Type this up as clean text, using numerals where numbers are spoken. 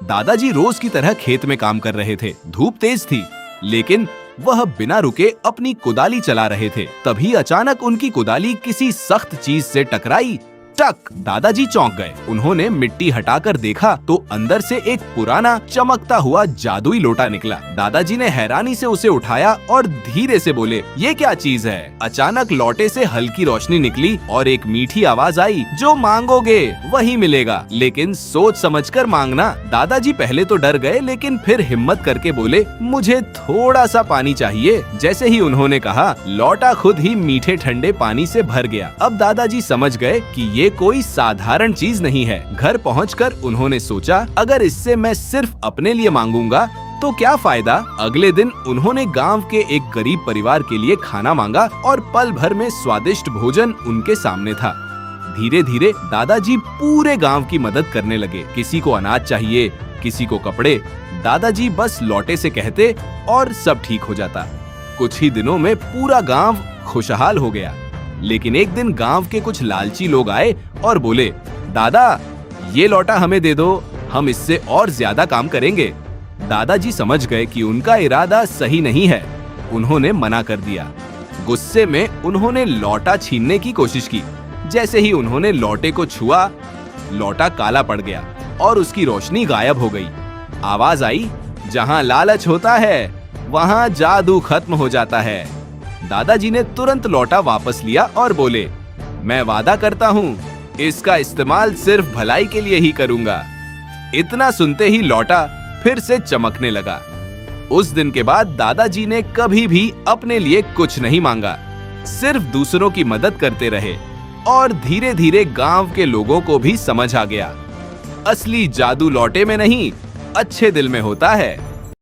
दादाजी रोज की तरह खेत में काम कर रहे थे। धूप तेज थी, लेकिन वह बिना रुके अपनी कुदाली चला रहे थे। तभी अचानक उनकी कुदाली किसी सख्त चीज से टकराई। टक! दादाजी चौंक गए। उन्होंने मिट्टी हटाकर देखा तो अंदर से एक पुराना चमकता हुआ जादुई लोटा निकला। दादाजी ने हैरानी से उसे उठाया और धीरे से बोले, ये क्या चीज है? अचानक लोटे से हल्की रोशनी निकली और एक मीठी आवाज आई, जो मांगोगे वही मिलेगा, लेकिन सोच समझकर मांगना। दादाजी पहले तो डर गए, लेकिन फिर हिम्मत करके बोले, मुझे थोड़ा सा पानी चाहिए। जैसे ही उन्होंने कहा, लौटा खुद ही मीठे ठंडे पानी से भर गया। अब दादाजी समझ गए कि ये कोई साधारण चीज नहीं है। घर पहुंचकर उन्होंने सोचा, अगर इससे मैं सिर्फ अपने लिए मांगूंगा तो क्या फायदा। अगले दिन उन्होंने गांव के एक गरीब परिवार के लिए खाना मांगा और पल भर में स्वादिष्ट भोजन उनके सामने था। धीरे धीरे दादाजी पूरे गांव की मदद करने लगे। किसी को अनाज चाहिए, किसी को कपड़े। दादाजी बस लौटे से कहते और सब ठीक हो जाता। कुछ ही दिनों में पूरा गांव खुशहाल हो गया। लेकिन एक दिन गांव के कुछ लालची लोग आए और बोले, दादा ये लौटा हमें दे दो, हम इससे और ज्यादा काम करेंगे। दादाजी समझ गए कि उनका इरादा सही नहीं है। उन्होंने मना कर दिया। गुस्से में उन्होंने लौटा छीनने की कोशिश की। जैसे ही उन्होंने लौटे को छुआ, लौटा काला पड़ गया और उसकी रोशनी गायब हो गई। आवाज आई, जहां लालच होता है वहां जादू खत्म हो जाता है। दादाजी ने तुरंत लौटा वापस लिया और बोले, मैं वादा करता हूँ इसका इस्तेमाल सिर्फ भलाई के लिए ही करूंगा। इतना सुनते ही लौटा फिर से चमकने लगा। उस दिन के बाद दादाजी ने कभी भी अपने लिए कुछ नहीं मांगा, सिर्फ दूसरों की मदद करते रहे। और धीरे धीरे गांव के लोगों को भी समझ आ गया, असली जादू लौटे में नहीं, अच्छे दिल में होता है।